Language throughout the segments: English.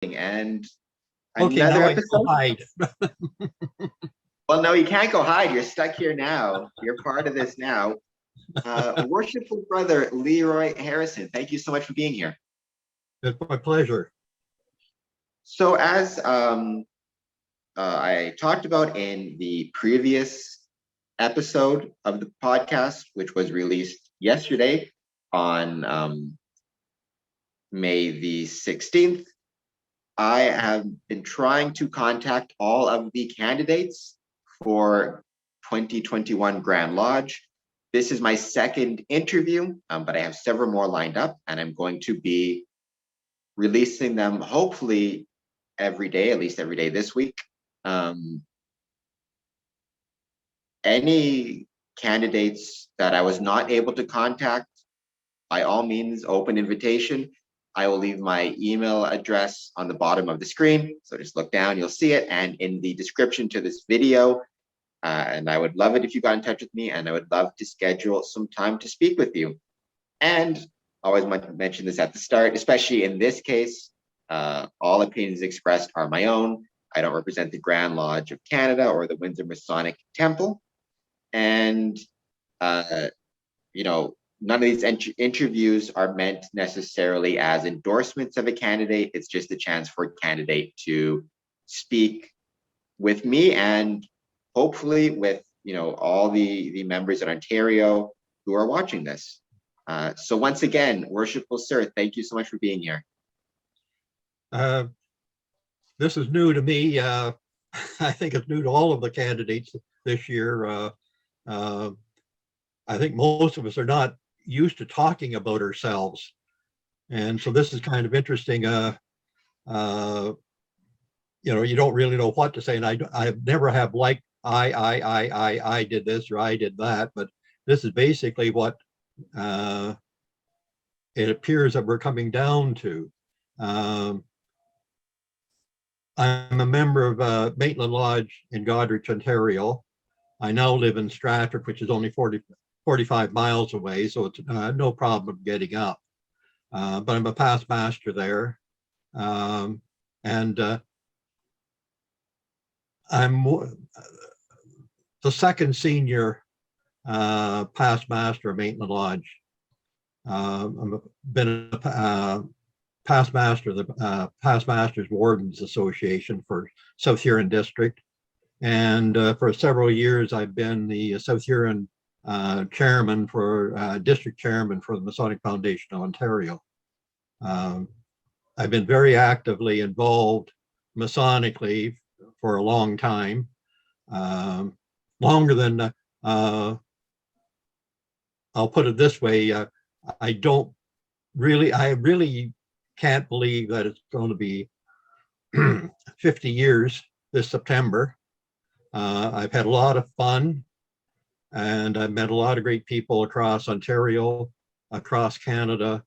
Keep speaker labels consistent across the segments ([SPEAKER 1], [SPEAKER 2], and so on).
[SPEAKER 1] And
[SPEAKER 2] Okay,
[SPEAKER 1] another
[SPEAKER 2] now I can
[SPEAKER 1] episode.
[SPEAKER 2] hide.
[SPEAKER 1] Well, no, you can't go hide. You're stuck here now. You're part of this now. Worshipful brother Leroy Harrison, thank you so much for being here.
[SPEAKER 2] It's my pleasure.
[SPEAKER 1] So, as I talked about in the previous episode of the podcast, which was released yesterday on May the 16th, I have been trying to contact all of the candidates for 2021 Grand Lodge. This is my second interview, but I have several more lined up, and I'm going to be releasing them hopefully every day, at least every day this week. Any candidates that I was not able to contact, by all means, open invitation. I will leave my email address on the bottom of the screen. So just look down, you'll see it. And in the description to this video, and I would love it if you got in touch with me, and I would love to schedule some time to speak with you. And I always want to mention this at the start, especially in this case, all opinions expressed are my own. I don't represent the Grand Lodge of Canada or the Windsor Masonic Temple. And, none of these interviews are meant necessarily as endorsements of a candidate. It's just a chance for a candidate to speak with me and hopefully with all the members in Ontario who are watching this. So once again, worshipful sir, thank you so much for being here.
[SPEAKER 2] This is new to me. I think it's new to all of the candidates this year. I think most of us are not used to talking about ourselves. And so this is kind of interesting. You don't really know what to say. And I never have liked I did this or I did that, but this is basically what it appears that we're coming down to. I'm a member of Maitland Lodge in Goderich, Ontario. I now live in Stratford, which is only 45 miles away, so it's no problem getting up. But I'm a past master there. And I'm the second senior past master of Maitland Lodge. I've been a past master of the Past Masters Wardens Association for South Huron District. And for several years, I've been the South Huron chairman district chairman for the Masonic Foundation of Ontario. I've been very actively involved Masonically for a long time, longer than, I'll put it this way, I really can't believe that it's going to be 50 years this September. I've had a lot of fun, and I've met a lot of great people across Ontario, across Canada.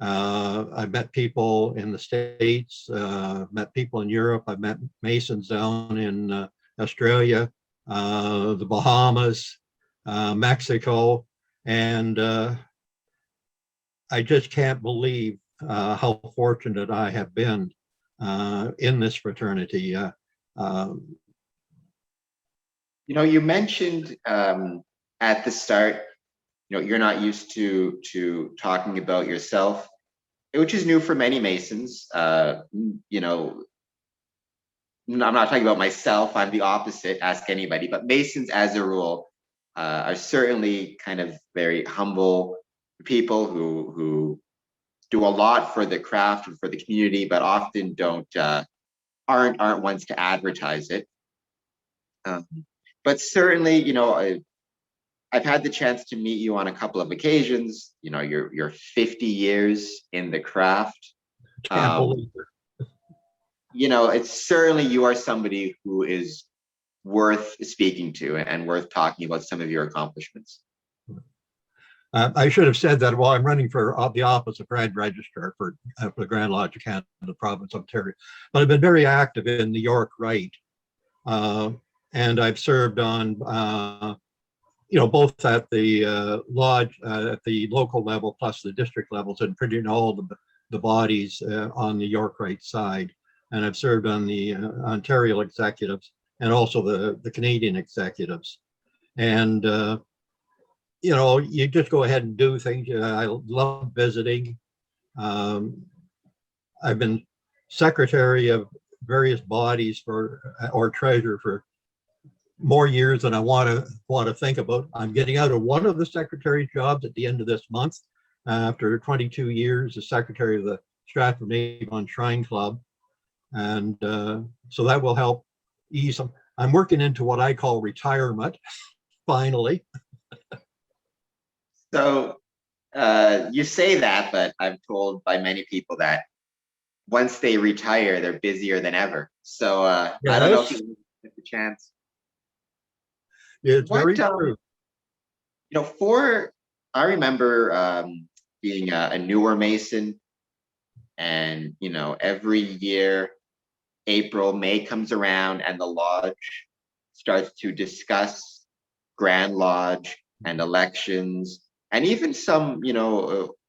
[SPEAKER 2] I've met people in the States, met people in Europe. I've met Masons down in Australia, the Bahamas, Mexico, and I just can't believe how fortunate I have been in this fraternity.
[SPEAKER 1] You mentioned at the start, you're not used to talking about yourself, which is new for many Masons. I'm not talking about myself. I'm the opposite. Ask anybody. But Masons, as a rule, are certainly kind of very humble people who do a lot for the craft and for the community, but often aren't ones to advertise it. But certainly, I've had the chance to meet you on a couple of occasions. You're 50 years in the craft.
[SPEAKER 2] Can't believe it.
[SPEAKER 1] It's certainly, you are somebody who is worth speaking to and worth talking about some of your accomplishments.
[SPEAKER 2] I should have said that while I'm running for the office of Grand Registrar for the Grand Lodge of Canada, the province of Ontario. But I've been very active in the York Rite. And I've served on, both at the lodge, at the local level, plus the district levels, and pretty all the bodies on the York Rite side. And I've served on the Ontario executives and also the Canadian executives. And, you just go ahead and do things. I love visiting. I've been secretary of various bodies or treasurer for more years than I want to think about. I'm getting out of one of the secretary jobs at the end of this month after 22 years as secretary of the Stratford Avon Shrine Club. And so that will help ease them. I'm working into what I call retirement, finally.
[SPEAKER 1] So you say that, but I'm told by many people that once they retire, they're busier than ever. So I don't know if you get the chance.
[SPEAKER 2] It's
[SPEAKER 1] What
[SPEAKER 2] very true.
[SPEAKER 1] I remember being a newer Mason, and every year April, May comes around and the lodge starts to discuss Grand Lodge and elections, and even some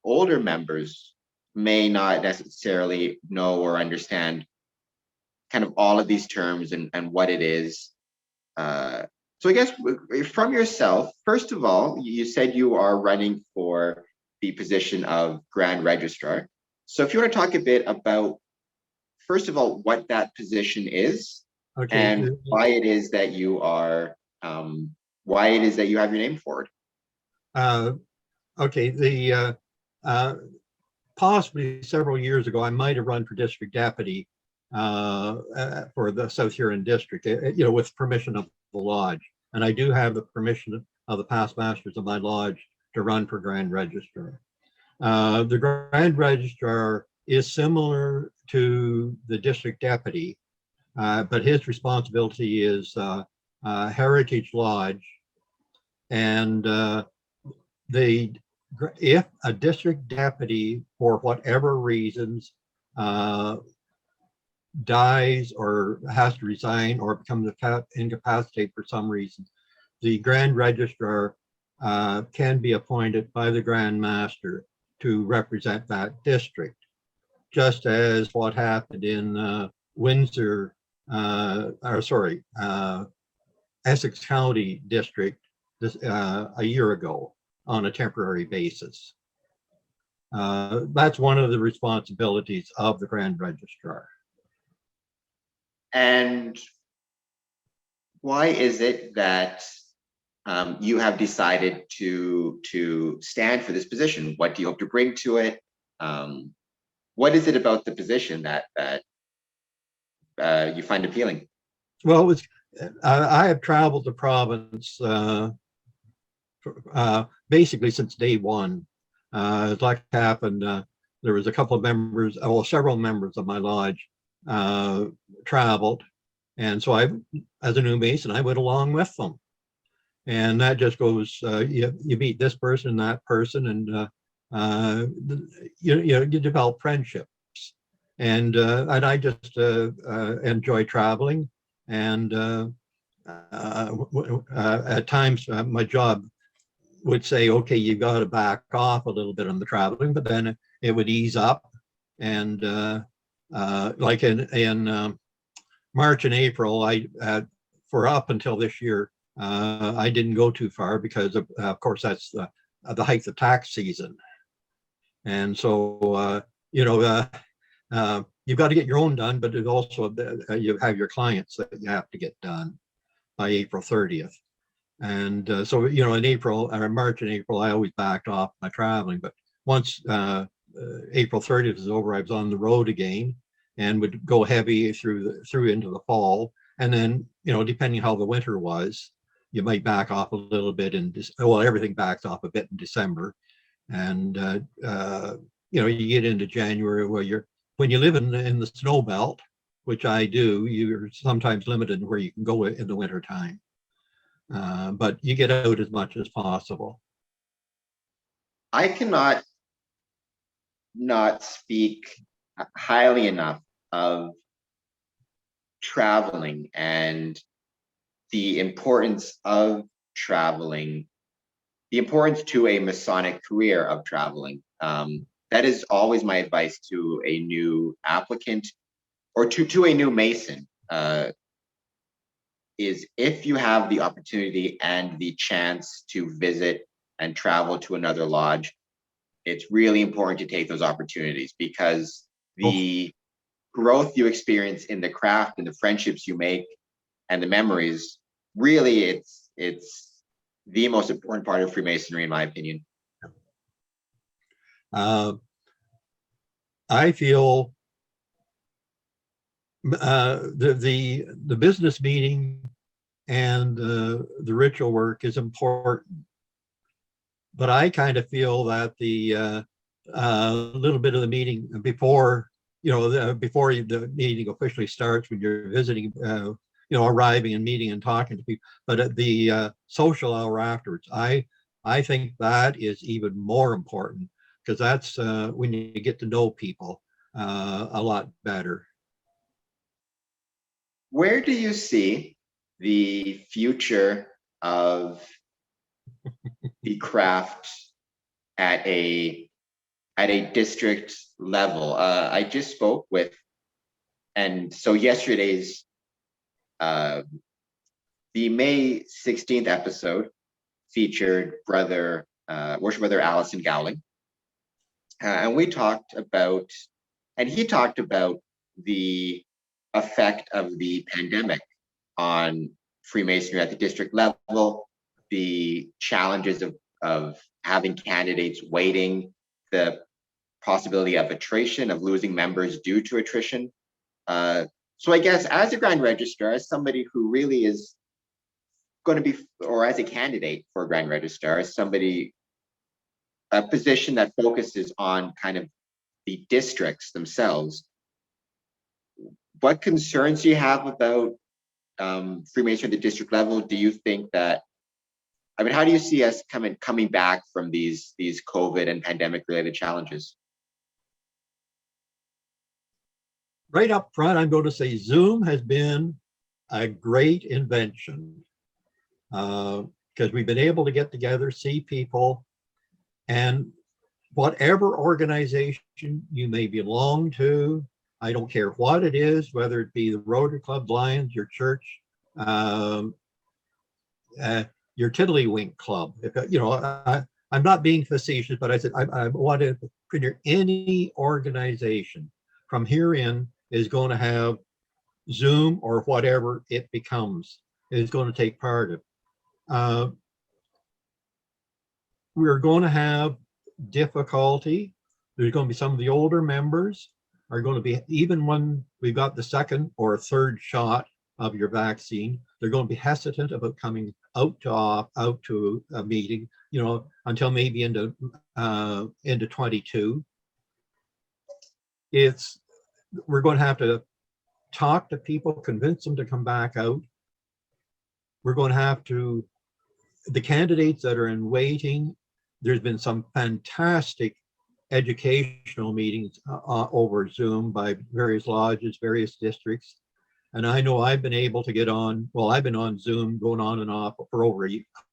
[SPEAKER 1] older members may not necessarily know or understand kind of all of these terms and what it is. So I guess from yourself, first of all, you said you are running for the position of Grand Registrar. So if you want to talk a bit about, first of all, what that position is,
[SPEAKER 2] Okay.
[SPEAKER 1] and why it is that you are, why it is that you have your name for it.
[SPEAKER 2] Okay. Possibly several years ago, I might have run for district deputy for the South Huron district, with permission of the lodge. And I do have the permission of the past masters of my lodge to run for Grand Registrar. The Grand Registrar is similar to the district deputy, but his responsibility is Heritage Lodge. And if a district deputy, for whatever reasons, dies or has to resign or becomes incapacitated for some reason, the Grand Registrar can be appointed by the Grand Master to represent that district, just as what happened in Windsor, Essex County District a year ago on a temporary basis. That's one of the responsibilities of the Grand Registrar.
[SPEAKER 1] And why is it that you have decided to stand for this position? What do you hope to bring to it? What is it about the position that you find appealing?
[SPEAKER 2] Well, I have traveled the province basically since day one. As like happened, there was a couple of members, several members of my lodge traveled, and so as a new Mason, I went along with them, and that just goes. You meet this person, that person, and you develop friendships, and I just enjoy traveling, and at times my job would say, okay, you got to back off a little bit on the traveling, but then it would ease up. And like in March and April, for up until this year, I didn't go too far because of course that's the height of tax season. And so, you've got to get your own done, but it also, you have your clients that you have to get done by April 30th. And so, in April or March and April, I always backed off my traveling. But once April 30th is over, I was on the road again and would go heavy through into the fall. And then, depending how the winter was, you might back off a little bit everything backs off a bit in December. And, you get into January where when you live in the snow belt, which I do, you're sometimes limited in where you can go in the winter time. But you get out as much as possible.
[SPEAKER 1] I cannot not speak highly enough of traveling and the importance of traveling, the importance to a Masonic career of traveling. that is always my advice to a new applicant or to a new Mason, is if you have the opportunity and the chance to visit and travel to another lodge, it's really important to take those opportunities, because the growth you experience in the craft and the friendships you make and the memories, really it's the most important part of Freemasonry, in my opinion.
[SPEAKER 2] I feel the business meeting and the ritual work is important, but I kind of feel that the little bit of the meeting before, before the meeting officially starts, when you're visiting, arriving and meeting and talking to people, but at the social hour afterwards, I think that is even more important, because that's when you get to know people a lot better.
[SPEAKER 1] Where do you see the future of the craft at a district level? I just spoke with, and so yesterday's the May 16th episode featured Worship Brother Allison Gowling, and we talked about, and he talked about the effect of the pandemic on Freemasonry at the district level, the challenges of having candidates waiting, the possibility of attrition, of losing members due to attrition. So I guess as a Grand Registrar, as somebody who really is going to be, or as a candidate for a Grand Registrar, as somebody, a position that focuses on kind of the districts themselves, what concerns do you have about Freemasonry at the district level? Do you think that, I mean, how do you see us coming back from these COVID and pandemic related challenges?
[SPEAKER 2] Right up front, I'm going to say Zoom has been a great invention, because we've been able to get together, see people, and whatever organization you may belong to, I don't care what it is, whether it be the Rotary Club, Lions, your church, your Tiddlywink Club. If, I'm not being facetious, but I said I want to figure any organization from here in is going to have Zoom or whatever it becomes, is going to take part of. We're going to have difficulty. There's going to be some of the older members are going to be, even when we've got the second or third shot of your vaccine, they're going to be hesitant about coming out to a meeting, until maybe into 22. We're going to have to talk to people, convince them to come back out. We're going to have to, the candidates that are in waiting, there's been some fantastic educational meetings over Zoom by various lodges, various districts. And I know I've been able to get on, well, I've been on Zoom going on and off for over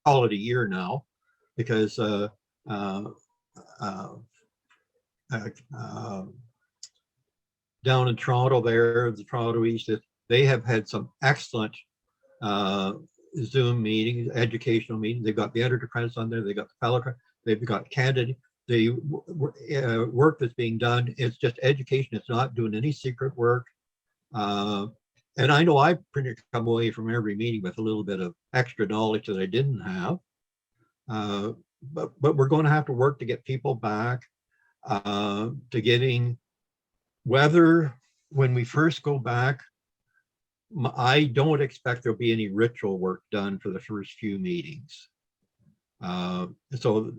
[SPEAKER 2] call it a year now, because down in Toronto there, the Toronto East, they have had some excellent Zoom meetings, educational meetings. They've got the editor-apprentice on there, they've got the fellow, they've got candidate. The work that's being done is just education. It's not doing any secret work. And I know I've pretty much come away from every meeting with a little bit of extra knowledge that I didn't have. But we're going to have to work to get people back to getting, whether when we first go back, I don't expect there'll be any ritual work done for the first few meetings. So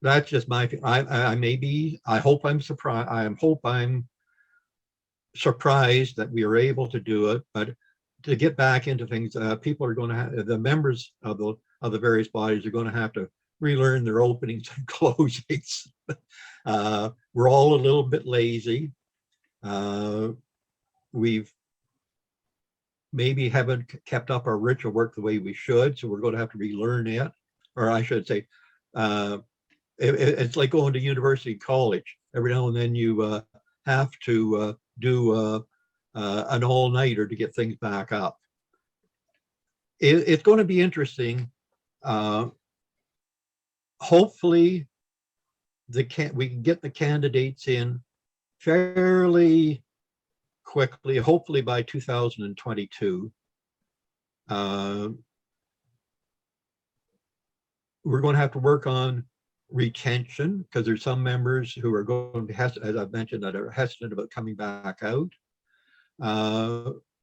[SPEAKER 2] that's just my, I hope I'm surprised. I'm surprised that we are able to do it, but to get back into things, people are going to have, the members of the various bodies are going to have to relearn their openings and closings. We're all a little bit lazy. We've maybe haven't kept up our ritual work the way we should, so we're going to have to relearn it, or I should say, it's like going to university, college. Every now and then you have to do an all-nighter to get things back up. It's going to be interesting. Hopefully, we can get the candidates in fairly quickly, hopefully by 2022. We're going to have to work on retention because there's some members who are going to be, as I've mentioned, that are hesitant about coming back out.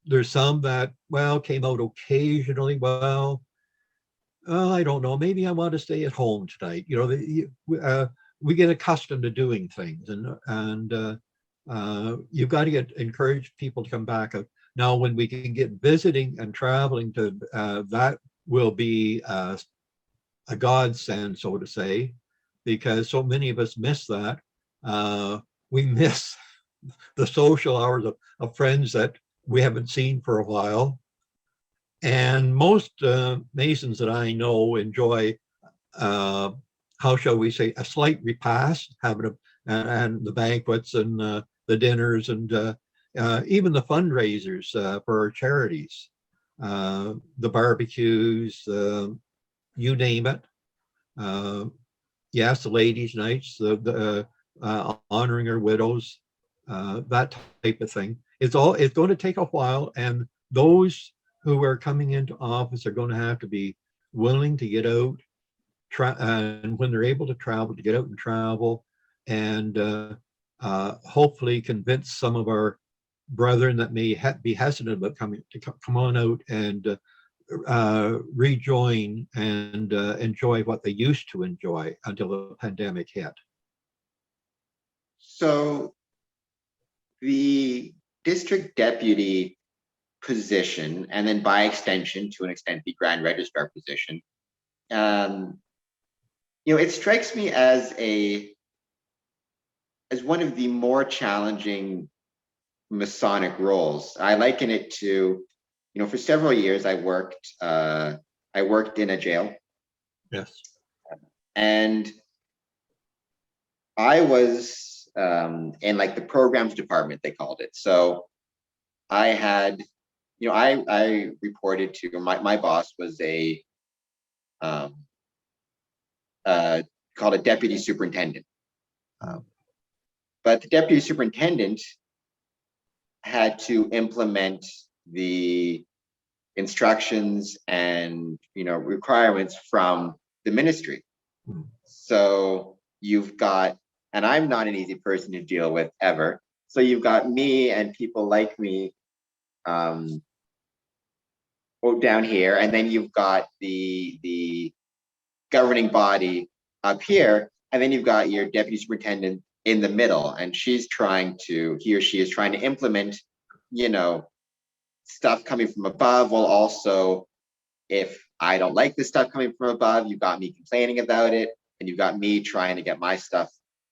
[SPEAKER 2] There's some that, well, came out occasionally. Well, I don't know, maybe I want to stay at home tonight. You know, we get accustomed to doing things, and you've got to encourage people to come back out. Now, when we can get visiting and traveling to, that will be a godsend, so to say, because so many of us miss that. We miss the social hours of friends that we haven't seen for a while. And most Masons that I know enjoy, how shall we say, a slight repast, having and the banquets and the dinners and even the fundraisers for our charities, the barbecues, you name it. Yes, the ladies' nights, the honoring our widows, that type of thing. It's going to take a while, and those who are coming into office are going to have to be willing to get out, and when they're able to travel, to get out and travel, and hopefully convince some of our brethren that may be hesitant about coming to come on out and rejoin and enjoy what they used to enjoy until the pandemic hit.
[SPEAKER 1] So the district deputy position, and then by extension, to an extent, the grand registrar position, it strikes me as one of the more challenging Masonic roles. I liken it to, for several years I worked in a jail.
[SPEAKER 2] Yes.
[SPEAKER 1] And I was in like the programs department, they called it. So I had, I reported to my boss was called a deputy superintendent. But the deputy superintendent had to implement the instructions and requirements from the ministry. So you've got, and I'm not an easy person to deal with ever. So you've got me and people like me down here, and then you've got the governing body up here, and then you've got your deputy superintendent in the middle, and he or she is trying to implement, stuff coming from above, while also, if I don't like this stuff coming from above, you've got me complaining about it, and you've got me trying to get my stuff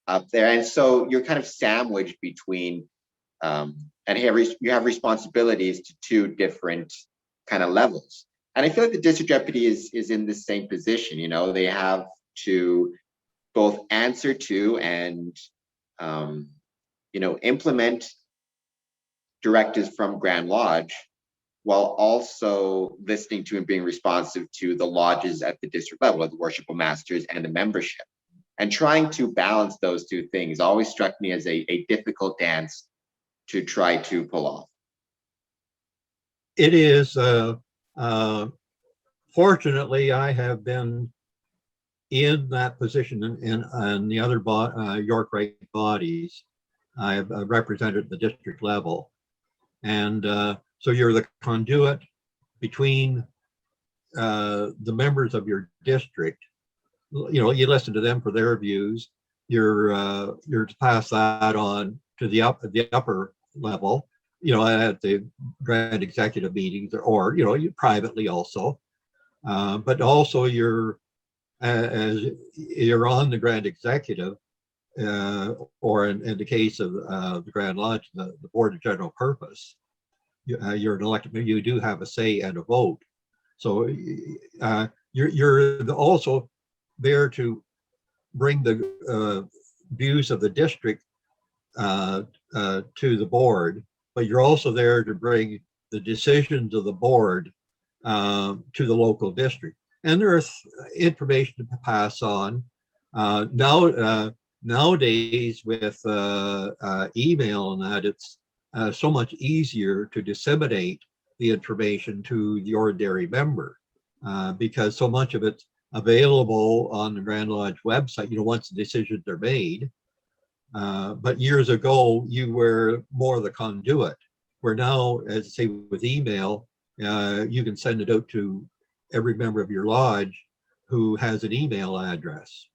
[SPEAKER 1] up there. And so you're kind of sandwiched between, and you have responsibilities to two different kind of levels. And I feel like the district deputy is in the same position. They have to both answer to and implement directives from Grand Lodge, while also listening to and being responsive to the lodges at the district level, of the worshipful masters and the membership. And trying to balance those two things always struck me as a difficult dance to try to pull off.
[SPEAKER 2] It is. Fortunately, I have been in that position in the other York Rite bodies. I have represented the district level. And so you're the conduit between the members of your district. You listen to them for their views. You're to pass that on to the upper level, at the grand executive meetings, or you privately also. But also as you're on the grand executive, or in the case of the Grand Lodge, the board of general purpose, you're an elected, you do have a say and a vote. So you're also there to bring the views of the district to the board, but you're also there to bring the decisions of the board to the local district. And there's information to pass on. Nowadays with email and that, it's so much easier to disseminate the information to the ordinary member because so much of it's available on the Grand Lodge website, once the decisions are made. But years ago, you were more the conduit, where now, as I say, with email, you can send it out to every member of your lodge who has an email address.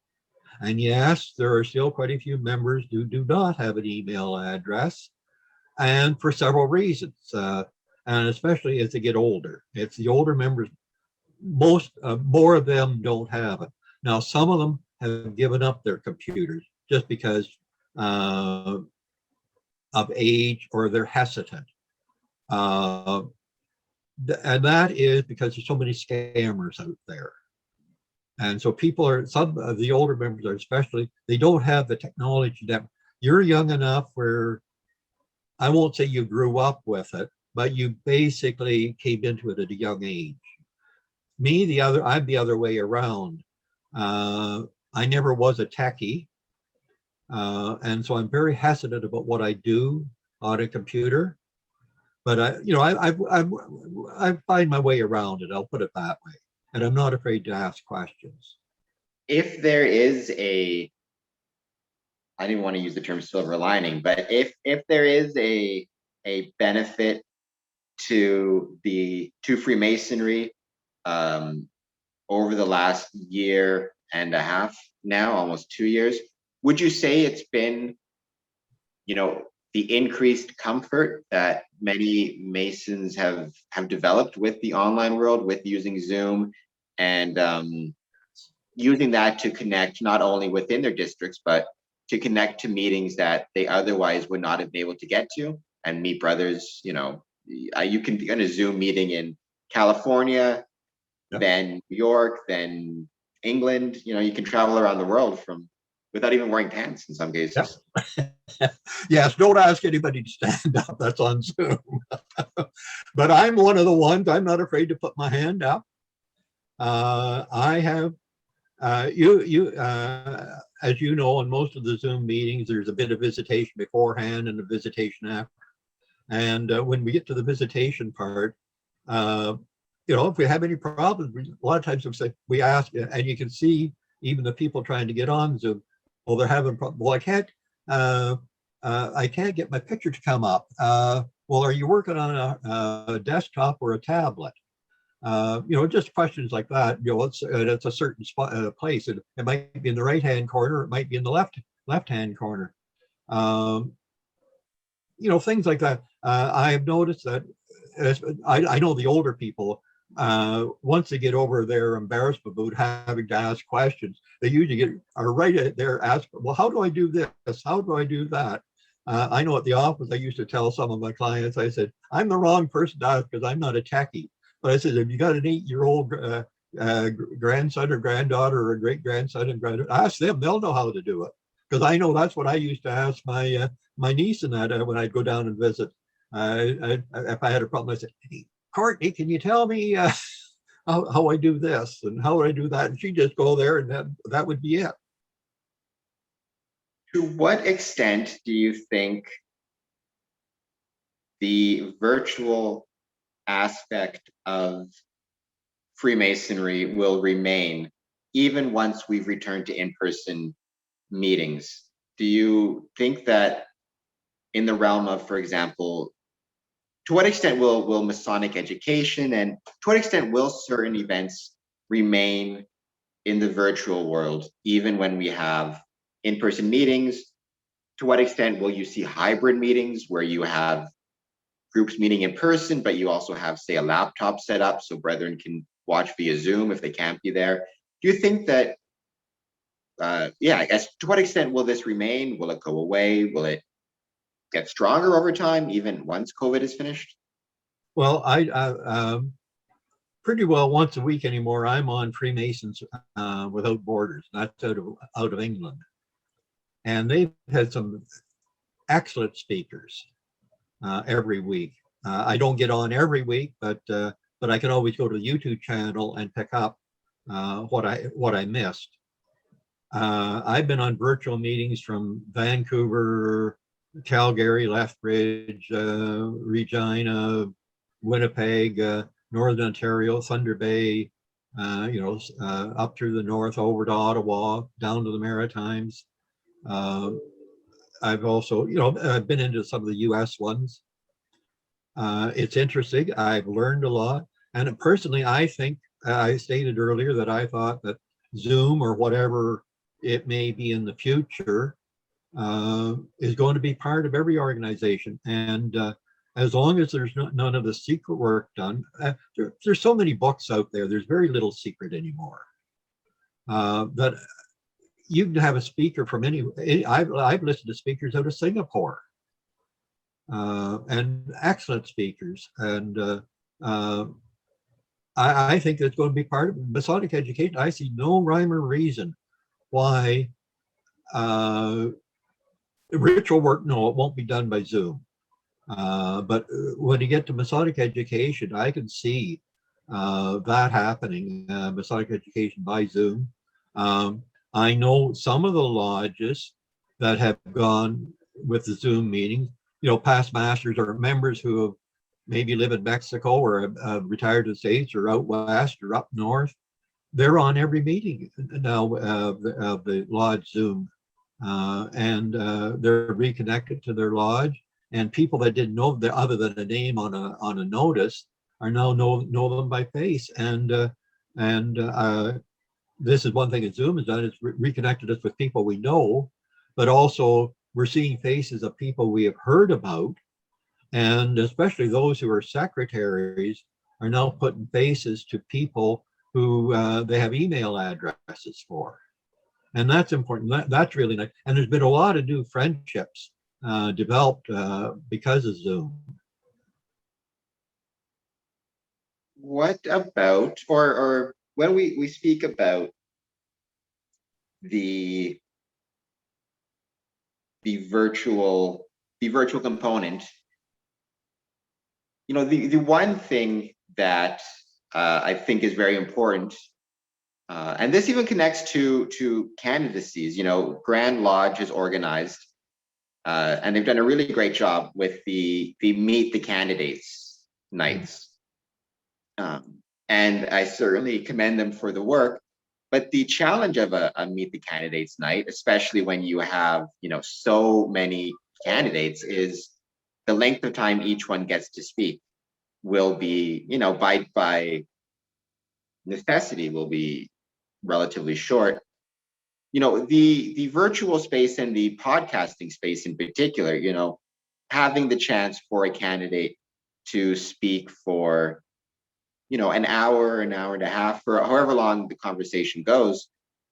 [SPEAKER 2] And yes, there are still quite a few members who do not have an email address, and for several reasons, and especially as they get older. It's the older members, more of them don't have it. Now, some of them have given up their computers just because of age, or they're hesitant. And that is because there's so many scammers out there. And so some of the older members are especially, they don't have the technology that you're young enough where, I won't say you grew up with it, but you basically came into it at a young age. I'm the other way around. I never was a techie. And so I'm very hesitant about what I do on a computer, but I find my way around it. I'll put it that way. And I'm not afraid to ask questions.
[SPEAKER 1] If there is I didn't want to use the term silver lining, but if there is a benefit to Freemasonry over the last year and a half now, almost 2 years, would you say it's been, the increased comfort that many Masons have developed with the online world, with using Zoom and using that to connect not only within their districts, but to connect to meetings that they otherwise would not have been able to get to and meet brothers? You can be in a Zoom meeting in California,
[SPEAKER 2] Yep.
[SPEAKER 1] then New York, then England. You can travel around the world without even wearing pants in some cases.
[SPEAKER 2] Yep. Yes, don't ask anybody to stand up. That's on Zoom. But I'm one of the ones, I'm not afraid to put my hand up. I have, as you know, in most of the Zoom meetings, there's a bit of visitation beforehand and a visitation after. And when we get to the visitation part, if we have any problems, a lot of times we ask, and you can see even the people trying to get on Zoom, well, they're having problems. Well, I can't get my picture to come up. Well, are you working on a desktop or a tablet? Just questions like that. It's a certain place. It might be in the right-hand corner. It might be in the left-hand corner. Things like that. I've noticed that. I know the older people, once they get over their embarrassment about having to ask questions, they usually are right there asking, well, how do I do this? How do I do that? I know at the office, I used to tell some of my clients, I said, I'm the wrong person to ask because I'm not a techie. But I said, if you got an 8-year-old grandson or granddaughter or a great grandson and granddaughter, ask them, they'll know how to do it. Because I know that's what I used to ask my niece and that when I'd go down and visit. If I had a problem, I said, hey, Courtney, can you tell me how I do this and how I do that? And she'd just go there and that would be it.
[SPEAKER 1] To what extent do you think the virtual aspect of Freemasonry will remain even once we've returned to in-person meetings? Do you think that in the realm of, for example, to what extent will Masonic education and to what extent will certain events remain in the virtual world, even when we have in-person meetings? To what extent will you see hybrid meetings where you have groups meeting in person, but you also have, say, a laptop set up so brethren can watch via Zoom if they can't be there? Do you think that, I guess, to what extent will this remain? Will it go away? Will it get stronger over time, even once COVID is finished?
[SPEAKER 2] Well, pretty well once a week anymore. I'm on Freemasons Without Borders. That's out of England, and they've had some excellent speakers every week. I don't get on every week, but I can always go to the YouTube channel and pick up what I missed. I've been on virtual meetings from Vancouver, Calgary, Lethbridge, Regina, Winnipeg, Northern Ontario, Thunder Bay, up through the north, over to Ottawa, down to the Maritimes. I've also, I've been into some of the US ones. It's interesting. I've learned a lot. And personally, I think, I stated earlier that I thought that Zoom or whatever it may be in the future is going to be part of every organization. And as long as there's none of the secret work done, there's so many books out there, there's very little secret anymore. That you can have a speaker from I've listened to speakers out of Singapore, and excellent speakers. And I think it's going to be part of Masonic education. I see no rhyme or reason why ritual work, no, it won't be done by Zoom. But when you get to Masonic education, I can see that happening, Masonic education by Zoom. I know some of the lodges that have gone with the Zoom meetings, past masters or members who have maybe live in Mexico or retired to the States or out west or up north. They're on every meeting now of the lodge Zoom, and they're reconnected to their lodge. And people that didn't know them other than a name on a notice are now know them by face. And this is one thing that Zoom has done, is reconnected us with people we know, but also we're seeing faces of people we have heard about. And especially those who are secretaries are now putting faces to people who they have email addresses for. And that's important. That's really nice. And there's been a lot of new friendships developed because of Zoom.
[SPEAKER 1] What about, or when we speak about the virtual component, the one thing that I think is very important, and this even connects to candidacies. Grand Lodge is organized, and they've done a really great job with the Meet the Candidates nights. And I certainly commend them for the work. But the challenge of a Meet the Candidates night, especially when you have, so many candidates, is the length of time each one gets to speak will be, by necessity, will be relatively short. The virtual space and the podcasting space in particular, having the chance for a candidate to speak for, an hour and a half, for however long the conversation goes,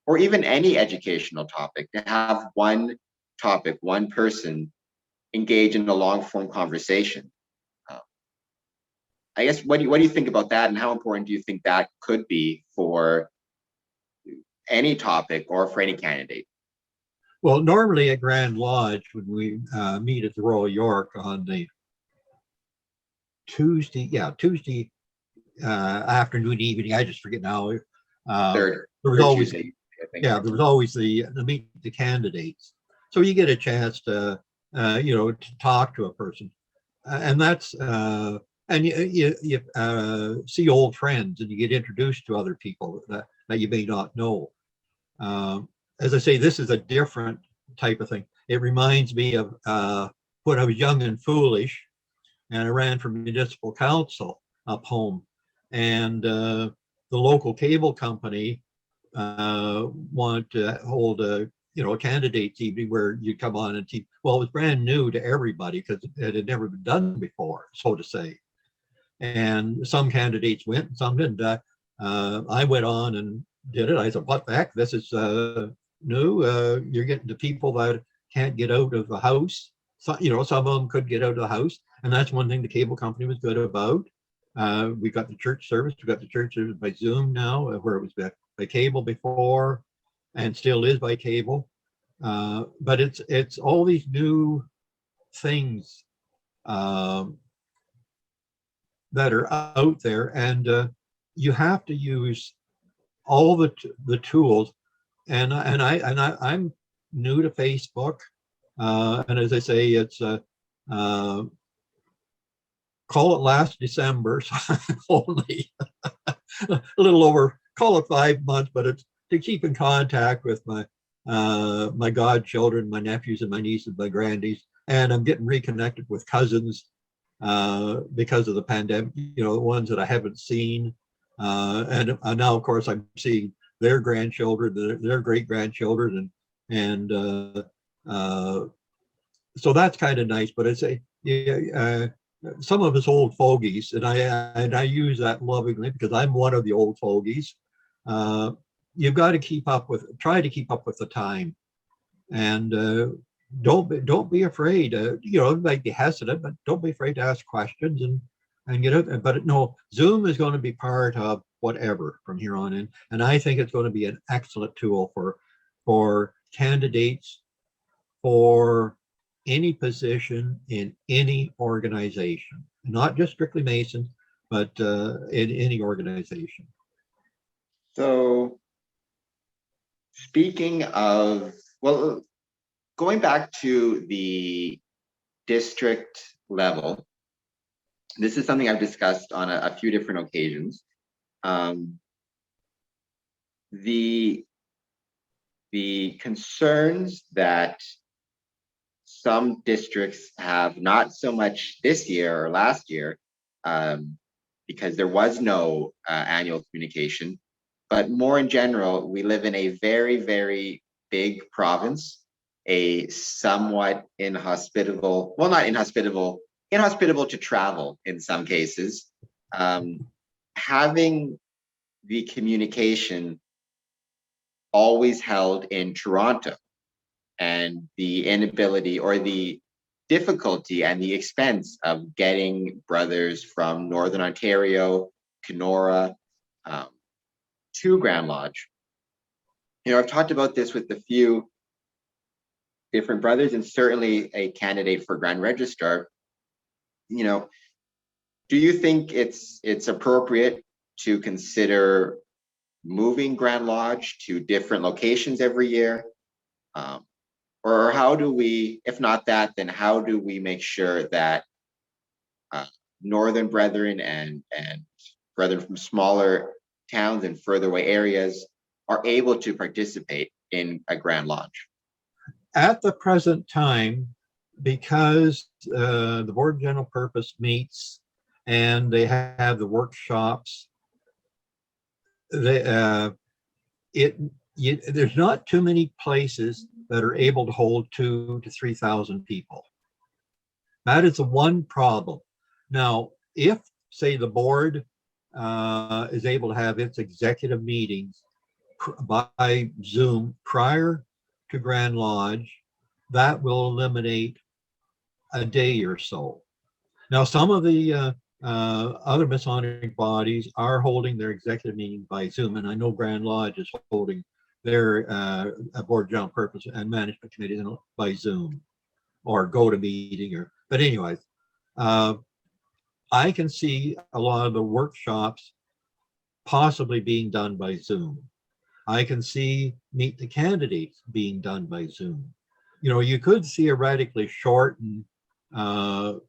[SPEAKER 1] or even any educational topic, to have one topic, one person engage in a long form conversation. I guess, what do you think about that, and how important do you think that could be for any topic or for any candidate?
[SPEAKER 2] Well, normally at Grand Lodge, when we meet at the Royal York on the Tuesday afternoon, evening, I just forget now.
[SPEAKER 1] Third
[SPEAKER 2] there was always
[SPEAKER 1] Tuesday, I think.
[SPEAKER 2] there was always the meet the candidates, so you get a chance to to talk to a person, and that's and you see old friends, and you get introduced to other people that you may not know. As I say, this is a different type of thing. It reminds me of when I was young and foolish, and I ran for municipal council up home, and the local cable company wanted to hold a candidates evening where you come on and teach. Well, it was brand new to everybody because it had never been done before, so to say. And some candidates went, and some didn't. I went on and did it. I said, "What the heck? This is new. You're getting to people that can't get out of the house. So, some of them could get out of the house, and that's one thing the cable company was good about. We got the church service. We got the church service by Zoom now, where it was by cable before, and still is by cable. But it's all these new things that are out there, and you have to use all the tools. I'm new to Facebook, and as I say, it's call it last December, so only a little over, call it 5 months, but it's to keep in contact with my godchildren, my nephews and my nieces, my grandies, and I'm getting reconnected with cousins because of the pandemic, the ones that I haven't seen. And now, of course, I'm seeing their grandchildren, their great grandchildren, and so that's kind of nice. But it's some of us old fogies, and I use that lovingly because I'm one of the old fogies. You've got to try to keep up with the time, and don't be afraid. You might be hesitant, but don't be afraid to ask questions and get it. But no, Zoom is going to be part of whatever from here on in, and I think it's going to be an excellent tool for candidates for any position in any organization, not just strictly Masons, but in any organization.
[SPEAKER 1] So speaking of, well, going back to the district level, this is something I've discussed on a few different occasions. The concerns that some districts have, not so much this year or last year, because there was no annual communication, but more in general, we live in a very, very big province, a somewhat inhospitable, well, not inhospitable, inhospitable to travel in some cases. Having the communication always held in Toronto, and the inability or the difficulty and the expense of getting brothers from Northern Ontario, Kenora, to Grand Lodge. I've talked about this with a few different brothers, and certainly a candidate for Grand Registrar. Do you think it's appropriate to consider moving Grand Lodge to different locations every year? Or how do we, if not that, then how do we make sure that Northern brethren and brethren from smaller towns and further away areas are able to participate in a Grand Lodge?
[SPEAKER 2] At the present time, because the Board of General Purpose meets and they have the workshops, there's not too many places that are able to hold 2,000 to 3,000 people. That is the one problem. Now, if, say, the board is able to have its executive meetings by Zoom prior to Grand Lodge, that will eliminate a day or so. Now, some of the other Masonic bodies are holding their executive meetings by Zoom, and I know Grand Lodge is holding their Board of General Purpose and Management Committee by Zoom or GoToMeeting. But anyways, I can see a lot of the workshops possibly being done by Zoom. I can see Meet the Candidates being done by Zoom. You could theoretically shorten a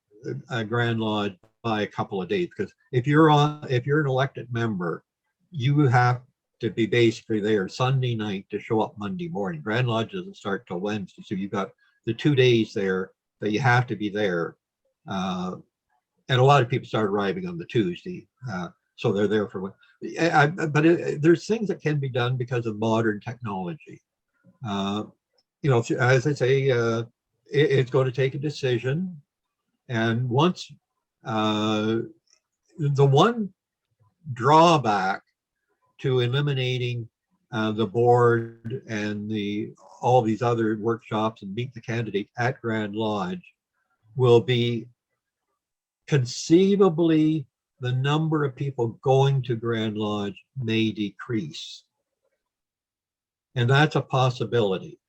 [SPEAKER 2] Grand Lodge by a couple of days, because if you're an elected member, you have to be basically there Sunday night to show up Monday morning. Grand Lodge doesn't start till Wednesday, so you've got the 2 days there that you have to be there. And a lot of people start arriving on the Tuesday, so they're there for. There's things that can be done because of modern technology. As I say, it's going to take a decision, and once the one drawback to eliminating the board and all these other workshops and Meet the Candidate at Grand Lodge will be conceivably the number of people going to Grand Lodge may decrease. And that's a possibility.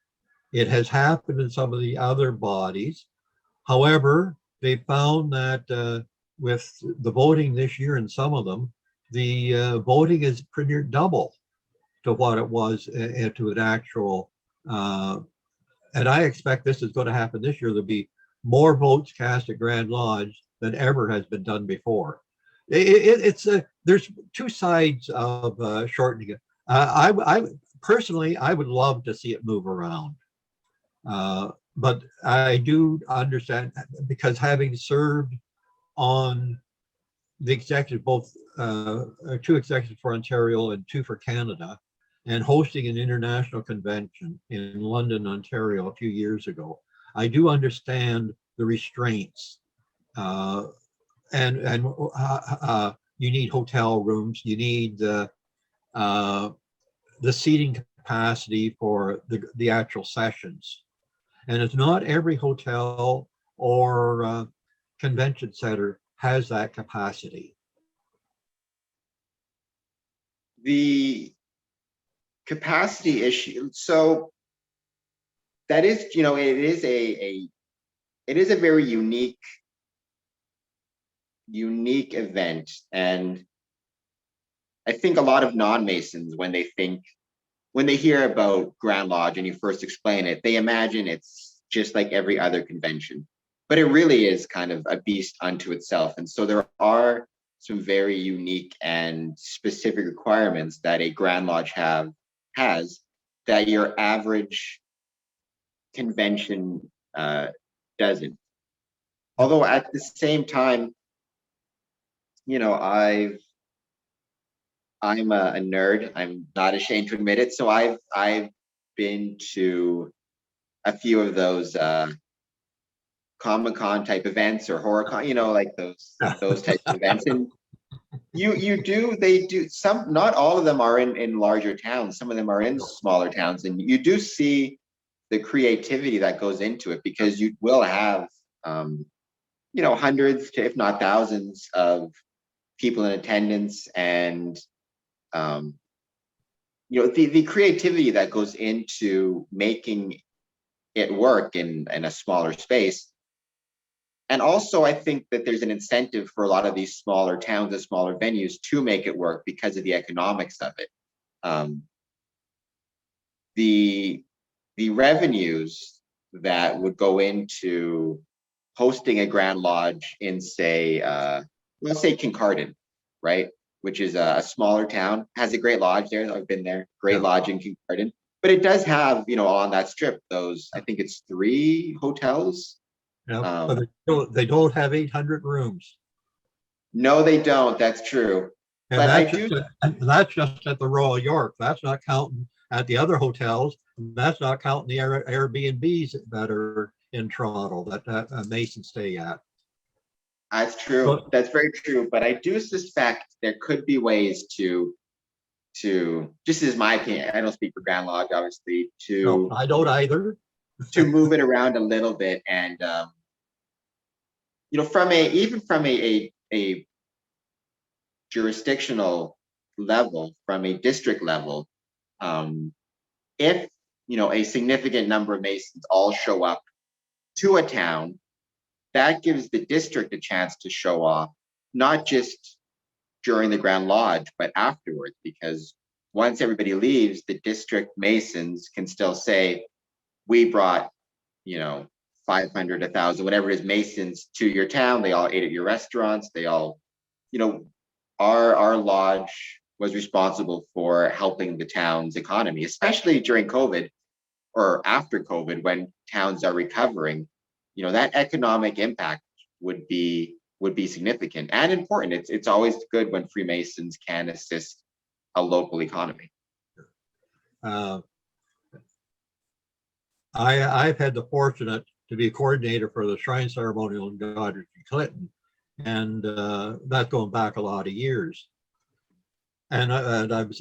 [SPEAKER 2] It has happened in some of the other bodies. However, they found that with the voting this year in some of them, the voting is pretty near double to what it was to an actual, and I expect this is going to happen this year. There'll be more votes cast at Grand Lodge than ever has been done before. There's two sides of shortening it. I personally, I would love to see it move around. But I do understand, because having served on the executive, both two executives for Ontario and two for Canada, and hosting an international convention in London, Ontario a few years ago, I do understand the restraints. And you need hotel rooms, you need the seating capacity for the actual sessions. And it's not every hotel or convention center has that capacity.
[SPEAKER 1] The capacity issue. So that is, it is a very unique event. And I think a lot of non-Masons, when they hear about Grand Lodge and you first explain it, they imagine it's just like every other convention, but it really is kind of a beast unto itself. And so there are some very unique and specific requirements that a Grand Lodge has that your average convention doesn't. Although at the same time, I'm a nerd. I'm not ashamed to admit it. So I've been to a few of those Comic-Con type events or HorrorCon, like those types of events. And they do some, not all of them are in larger towns. Some of them are in smaller towns, and you do see the creativity that goes into it, because you will have hundreds to, if not thousands, of people in attendance, and the creativity that goes into making it work in a smaller space. And also, I think that there's an incentive for a lot of these smaller towns and smaller venues to make it work because of the economics of it. The revenues that would go into hosting a Grand Lodge in, say, let's say Kincardine, right? Which is a smaller town, has a great lodge there. I've been there, great lodge in Kincardine. But it does have, on that strip, those, I think it's 3 hotels.
[SPEAKER 2] But they don't have 800 rooms.
[SPEAKER 1] No, they don't. That's true.
[SPEAKER 2] And that's just at the Royal York. That's not counting at the other hotels. That's not counting the Airbnbs that are in Toronto that Masons stay at.
[SPEAKER 1] That's true. That's very true. But I do suspect there could be ways to just as my opinion, I don't speak for Grand Lodge, obviously,
[SPEAKER 2] No, I don't either.
[SPEAKER 1] to move it around a little bit, and from a jurisdictional level, from a district level, if a significant number of Masons all show up to a town, that gives the district a chance to show off, not just during the Grand Lodge, but afterwards, because once everybody leaves, the district Masons can still say, we brought 500, 1,000, whatever it is, Masons to your town. They all ate at your restaurants. They all, our lodge was responsible for helping the town's economy, especially during COVID or after COVID, when towns are recovering. That economic impact would be significant and important. It's always good when Freemasons can assist a local economy.
[SPEAKER 2] I've had the fortunate to be a coordinator for the Shrine Ceremonial in Goddard and Clinton, and that's going back a lot of years. And I was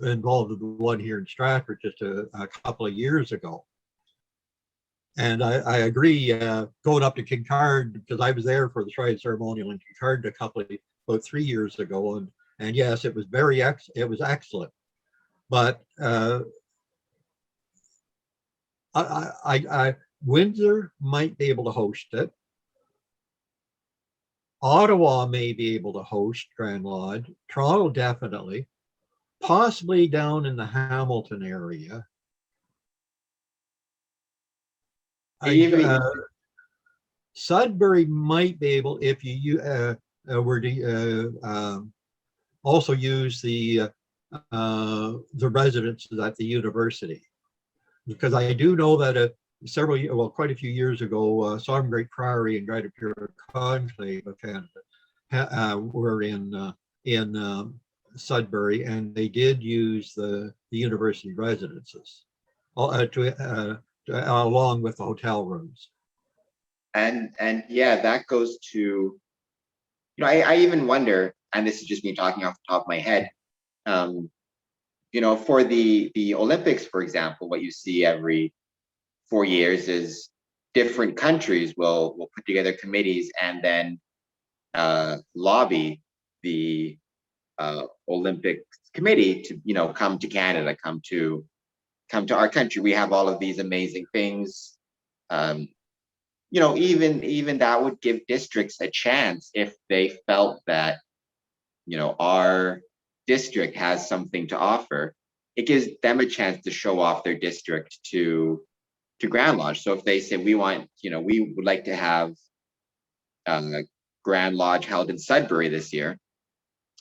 [SPEAKER 2] involved in one here in Stratford just a couple of years ago. And I agree, going up to Kincard, because I was there for the Shrine Ceremonial in Kincard about 3 years ago. And yes, it was it was excellent. But Windsor might be able to host it. Ottawa may be able to host Grand Lodge. Toronto definitely. Possibly down in the Hamilton area.
[SPEAKER 1] Even
[SPEAKER 2] Sudbury might be able, if you were to also use the residences at the university, because I do know that quite a few years ago, Sovereign Great Priory and Guided Pure Conclave of Canada were in Sudbury, and they did use the university residences along with the hotel rooms.
[SPEAKER 1] and yeah, that goes to, I even wonder, and this is just me talking off the top of my head, for the Olympics, for example, what you see every 4 years is different countries will put together committees and then lobby the Olympic committee to come to Canada, come to our country. We have all of these amazing things. Even that would give districts a chance if they felt that our district has something to offer. It gives them a chance to show off their district to Grand Lodge. So if they say we would like to have Grand Lodge held in Sudbury this year,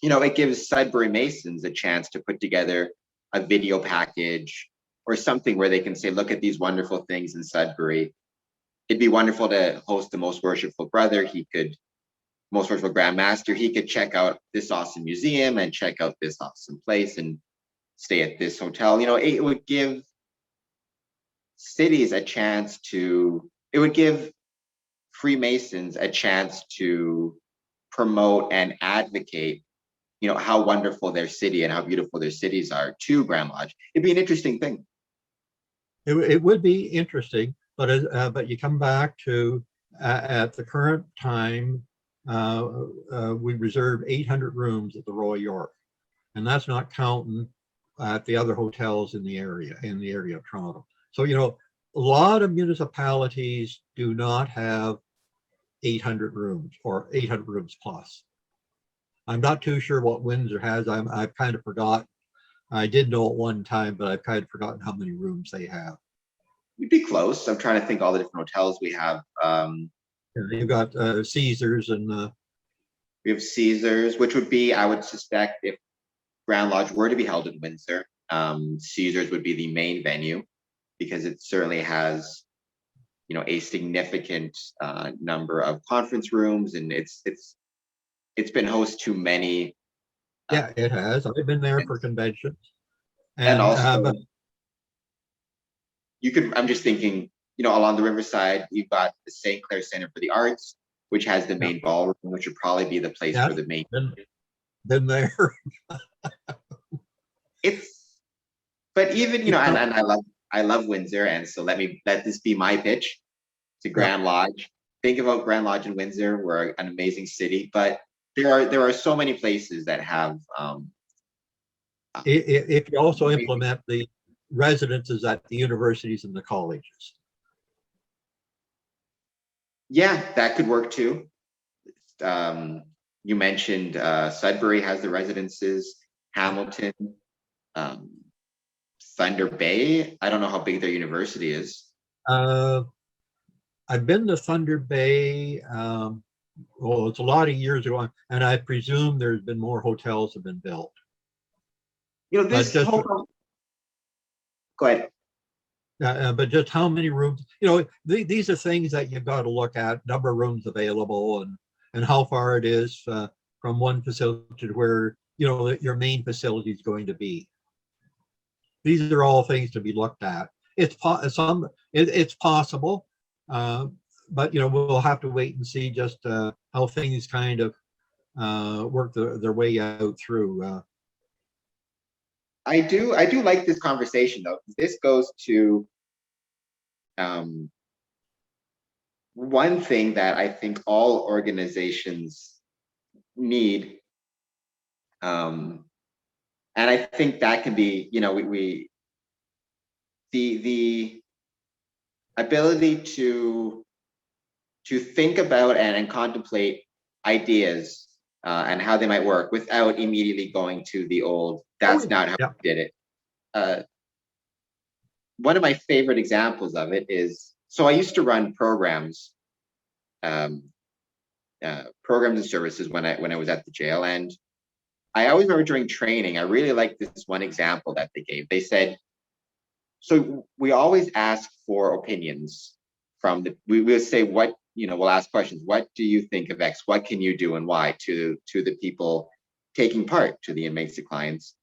[SPEAKER 1] it gives Sudbury Masons a chance to put together a video package or something where they can say, look at these wonderful things in Sudbury. It'd be wonderful to host the Most Worshipful Brother. Most Worshipful Grand Master, he could check out this awesome museum and check out this awesome place and stay at this hotel. It would give cities a chance it would give Freemasons a chance to promote and advocate, how wonderful their city and how beautiful their cities are to Grand Lodge. It'd be an interesting thing.
[SPEAKER 2] It would be interesting, but you come back to at the current time, we reserve 800 rooms at the Royal York, and that's not counting at the other hotels in the area of Toronto. So a lot of municipalities do not have 800 rooms or 800 rooms plus. I'm not too sure what Windsor has. I've kind of forgotten. I did know at one time, but I've kind of forgotten how many rooms they have.
[SPEAKER 1] We'd be close. I'm trying to think all the different hotels we have.
[SPEAKER 2] You've got Caesars and
[SPEAKER 1] we have Caesars, which would be, I would suspect, if Grand Lodge were to be held in Windsor, Caesars would be the main venue because it certainly has, a significant number of conference rooms, and it's been host to many.
[SPEAKER 2] Yeah, it has. I've been there for conventions,
[SPEAKER 1] and also I'm just thinking, along the riverside, you've got the St. Clair Center for the Arts, which has the main ballroom, which would probably be the place for the main.
[SPEAKER 2] Been there.
[SPEAKER 1] But even, and I love Windsor, and so let this be my pitch to Grand Lodge. Think about Grand Lodge in Windsor. We're an amazing city, but there are so many places that have.
[SPEAKER 2] If you also implement the residences at the universities and the colleges.
[SPEAKER 1] Yeah, that could work too. You mentioned Sudbury has the residences, Hamilton, Thunder Bay. I don't know how big their university is.
[SPEAKER 2] I've been to Thunder Bay. It's a lot of years ago, and I presume there's been more hotels have been built.
[SPEAKER 1] This whole. Go ahead.
[SPEAKER 2] But just how many rooms? These are things that you've got to look at: number of rooms available, and how far it is from one facility to where your main facility is going to be. These are all things to be looked at. It's possible, but we'll have to wait and see just how things kind of work their way out through.
[SPEAKER 1] I do like this conversation though. This goes to one thing that I think all organizations need, and I think that can be, the ability to think about and contemplate ideas and how they might work without immediately going to the old, that's not how
[SPEAKER 2] Yeah.
[SPEAKER 1] we did it. One of my favorite examples of it is, so I used to run programs, um, programs and services when I was at the jail, and I always remember during training, I really liked this one example that they gave. They said, so we always ask for opinions from we will say what, we'll ask questions. What do you think of X? What can you do and why to the people taking part, to the inmates, the clients?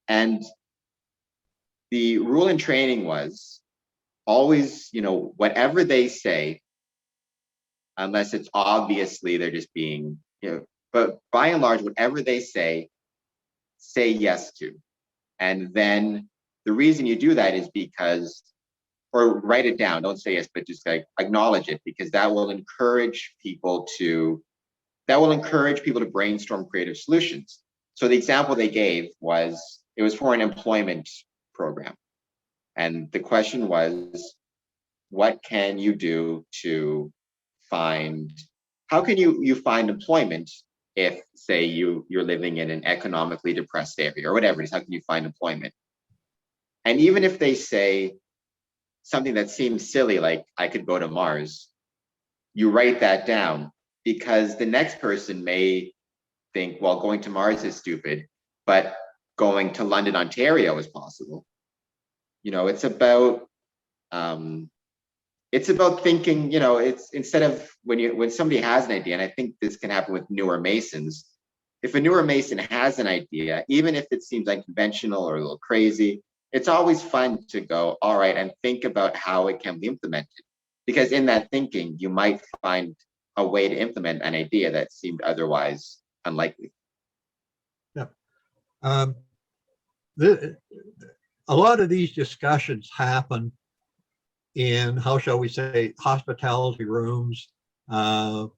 [SPEAKER 1] And the rule in training was always, whatever they say, unless it's obviously they're just being, but by and large, whatever they say yes to. And then the reason you do that is because, or write it down, don't say yes, but just like acknowledge it, because that will encourage people to brainstorm creative solutions. So the example they gave was, it was for an employment program. And the question was, what can you do to find, how can you find employment if, say, you're living in an economically depressed area or whatever it is, how can you find employment? And even if they say something that seems silly, like I could go to Mars, you write that down, because the next person may think, well, going to Mars is stupid, but going to London, Ontario is possible. It's about thinking, it's instead of when somebody has an idea, and I think this can happen with newer Masons. If a newer Mason has an idea, even if it seems unconventional or a little crazy, it's always fun to go, all right, and think about how it can be implemented. Because in that thinking, you might find a way to implement an idea that seemed otherwise unlikely.
[SPEAKER 2] Yeah. A lot of these discussions happen in, how shall we say, hospitality rooms, down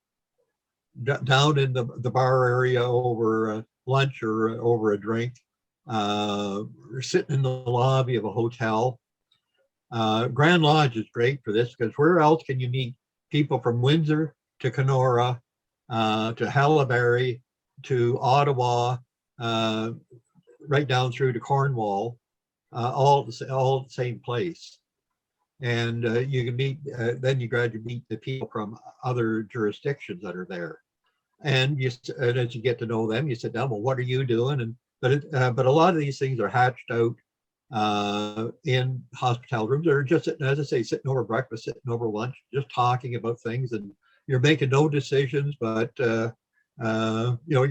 [SPEAKER 2] in the bar area over lunch or over a drink, or sitting in the lobby of a hotel. Grand Lodge is great for this, because where else can you meet people from Windsor to Kenora, to Hallaberry, to Ottawa, right down through to Cornwall, all the same place. And you can meet, then you gradually meet the people from other jurisdictions that are there. And as you get to know them, you sit down, well, what are you doing? And but a lot of these things are hatched out in hospital rooms, or just sitting, as I say, sitting over breakfast, sitting over lunch, just talking about things, and you're making no decisions, but you're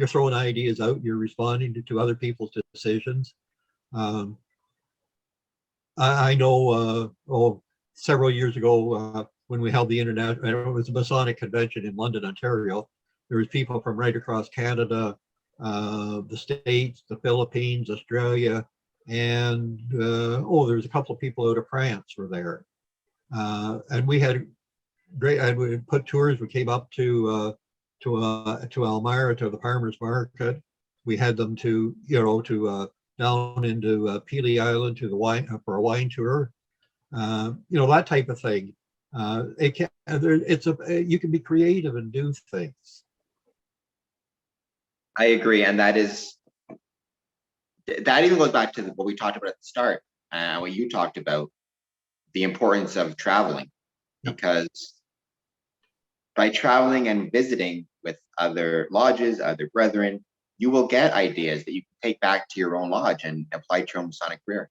[SPEAKER 2] throwing ideas out, you're responding to other people's decisions. I know several years ago, when we held the it was a Masonic convention in London, Ontario, there was people from right across Canada, the States, the Philippines, Australia, and there was a couple of people out of France were there. And we had great, and we put tours. We came up to Elmira, to the farmers market. We had them to down into Pelee Island to the wine for a wine tour. That type of thing. You can be creative and do things.
[SPEAKER 1] I agree, and that even goes back to what we talked about at the start, what you talked about, the importance of traveling, because by traveling and visiting with other lodges, other brethren, you will get ideas that you can take back to your own lodge and apply to your own Masonic career.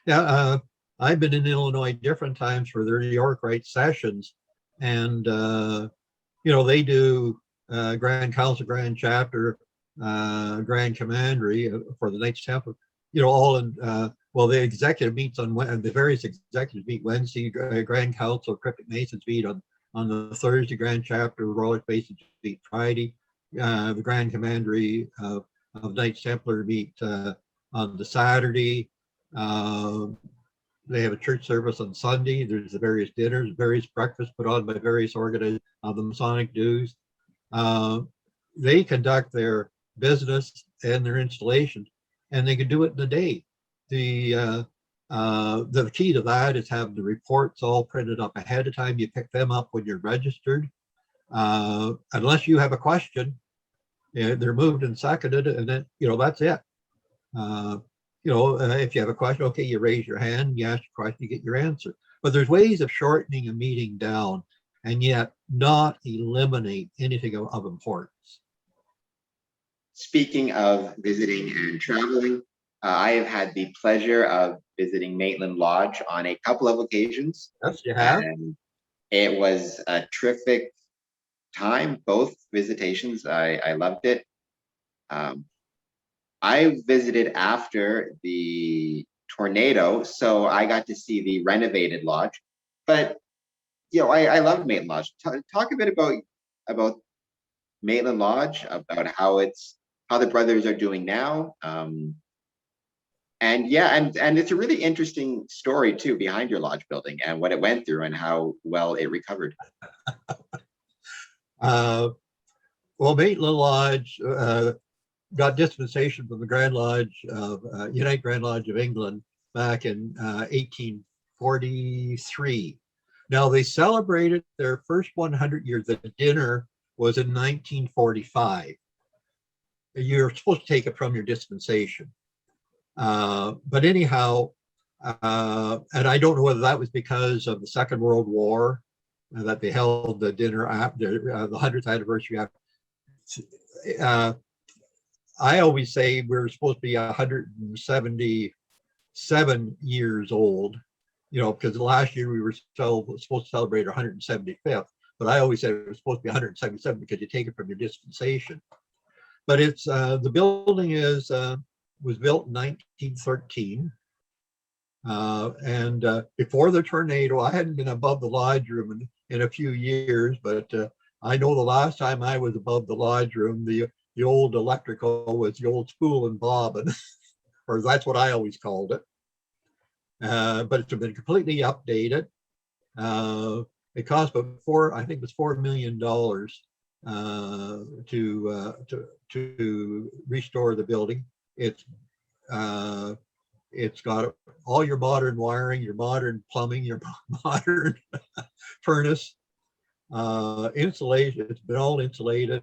[SPEAKER 2] Yeah, I've been in Illinois different times for their New York Rite sessions, and they do Grand Council, Grand Chapter, Grand Commandery for the Knights Templar. All in. The executive meets on the various executives meet Wednesday. Grand Council, Cryptic Masons meet on the Thursday. Grand Chapter, Royal Masons meet Friday. The Grand Commandery of Knights Templar meet on the Saturday. they have a church service on Sunday. There's the various dinners, various breakfasts put on by various organizations of the Masonic dues. They conduct their business and their installations, and they can do it in a day. The key to that is having the reports all printed up ahead of time. You pick them up when you're registered. Unless you have a question, they're moved and seconded, and then that's it. If you have a question, okay, you raise your hand, you ask your question, you get your answer. But there's ways of shortening a meeting down and yet not eliminate anything of importance.
[SPEAKER 1] Speaking of visiting and traveling, I have had the pleasure of visiting Maitland Lodge on a couple of occasions.
[SPEAKER 2] Yes, you have.
[SPEAKER 1] And it was a terrific time, both visitations. I loved it. I visited after the tornado, so I got to see the renovated lodge. But I love Maitland Lodge. Talk a bit about Maitland Lodge, about how the brothers are doing now. And it's a really interesting story too behind your lodge building and what it went through and how well it recovered.
[SPEAKER 2] Well, Maitland Lodge got dispensation from the Grand Lodge of United Grand Lodge of England back in 1843. Now they celebrated their first 100 years. The dinner was in 1945. You're supposed to take it from your dispensation. But anyhow, and I don't know whether that was because of the Second World War that they held the dinner after the 100th anniversary. I always say we're supposed to be 177 years old, because last year we were supposed to celebrate our 175th. But I always said it was supposed to be 177 because you take it from your dispensation. But it's the building was built in 1913. And before the tornado, I hadn't been above the lodge room in a few years, but I know the last time I was above the lodge room, the old electrical was the old spool and bobbin, or that's what I always called it. But it's been completely updated. It cost I think it was $4 million to restore the building. It's got all your modern wiring, your modern plumbing, your modern furnace, insulation. It's been all insulated.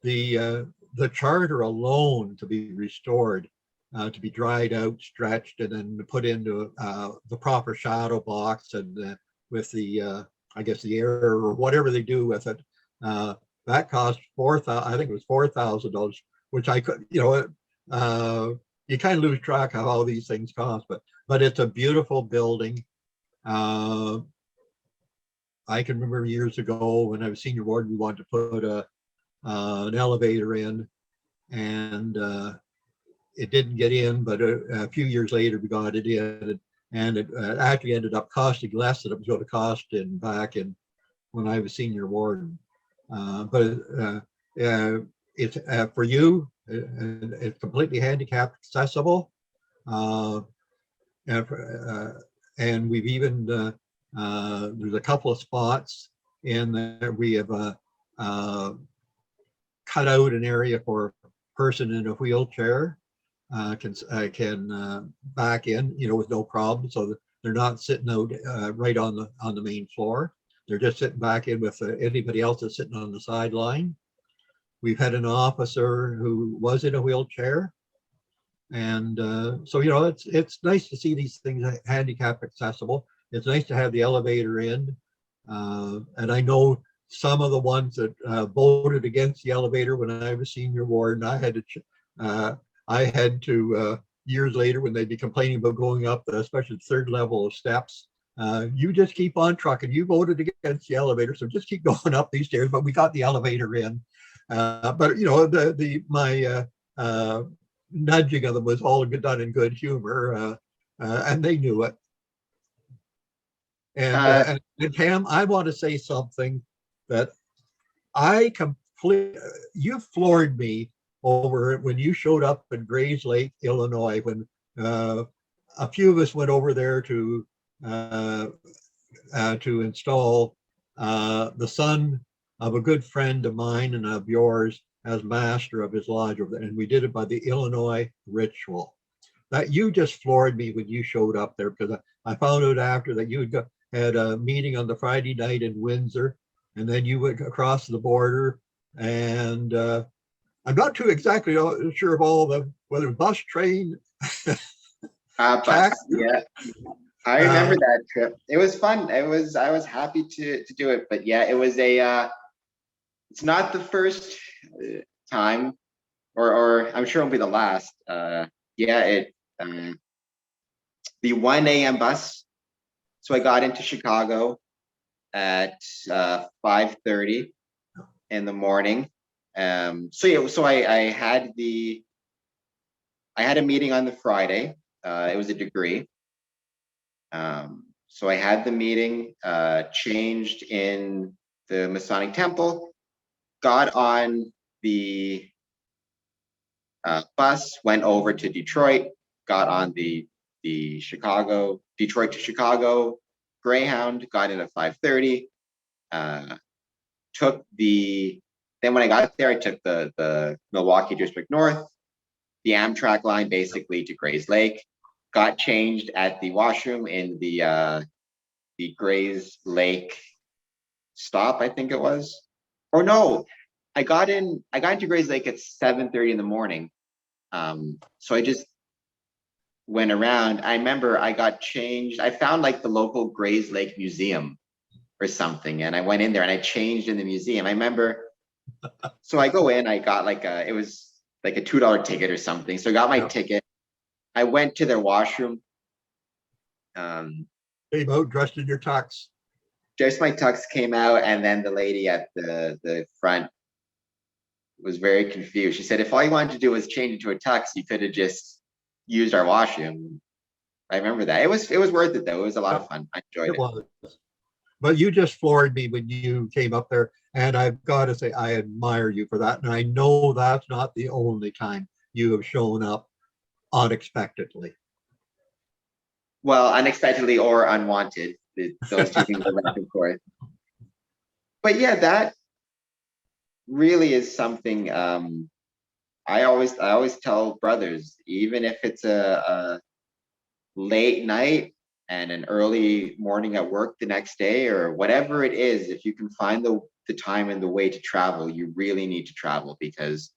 [SPEAKER 2] The charter alone to be restored, to be dried out, stretched, and then put into the proper shadow box and with the I guess the air or whatever they do with it, that cost I think it was $4,000, which I could, you kind of lose track of how these things cost, but it's a beautiful building. I can remember years ago when I was senior warden, we wanted to put an elevator in, and it didn't get in, but a few years later we got it in, and it actually ended up costing less than it was going to cost back when I was senior warden. But it's for you, it's completely handicap accessible, and we've even there's a couple of spots in there we have cut out an area for a person in a wheelchair can back in, with no problem. So that they're not sitting out right on the main floor. They're just sitting back in with anybody else that's sitting on the sideline. We've had an officer who was in a wheelchair. And so, it's nice to see these things handicap accessible. It's nice to have the elevator in. And I know some of the ones that voted against the elevator when I was senior warden, I had to years later when they'd be complaining about going up, especially the third level of steps, you just keep on trucking. You voted against the elevator, so just keep going up these stairs. But we got the elevator in. But my nudging of them was all done in good humor, and they knew it. And Pam, I want to say something that you floored me over when you showed up in Grays Lake, Illinois, when a few of us went over there to install the son of a good friend of mine and of yours as master of his lodge over there. And we did it by the Illinois ritual. That you just floored me when you showed up there, because I found out after that you had a meeting on the Friday night in Windsor, and then you went across the border. And I'm not too exactly sure of all the, whether bus, train,
[SPEAKER 1] But
[SPEAKER 2] taxi.
[SPEAKER 1] yeah, I remember that trip. It was fun. I was happy to do it, but yeah, it was it's not the first time, or I'm sure it won't be the last. Yeah, the 1 a.m. bus. So I got into Chicago at 5:30 in the morning. So yeah, so I had a meeting on the Friday. It was a degree. So I had the meeting, changed in the Masonic Temple, got on the bus, went over to Detroit, got on the Detroit to Chicago Greyhound, got in at 5:30, then when I got there, I took the Milwaukee District North, the Amtrak line basically to Grays Lake, got changed at the washroom in the Grays Lake stop, I think it was. Or no, I got into Grays Lake at 7:30 in the morning. So I just went around. I remember I got changed. I found like the local Grays Lake Museum or something, and I went in there and I changed in the museum. I remember. So I go in. I got it was like a $2 ticket or something. So I got my ticket. I went to their washroom.
[SPEAKER 2] Came out dressed in your tux.
[SPEAKER 1] Just my tux came out, and then the lady at the front was very confused. She said, if all you wanted to do was change into a tux, you could have just used our washroom. I remember that. It was worth it though. It was a lot of fun. I enjoyed it.
[SPEAKER 2] Was. But you just floored me when you came up there. And I've got to say, I admire you for that. And I know that's not the only time you have shown up unexpectedly.
[SPEAKER 1] Well, unexpectedly or unwanted. Those two things are back and forth. But yeah, that really is something I always tell brothers, even if it's a late night and an early morning at work the next day or whatever it is, if you can find the time and the way to travel, you really need to travel, because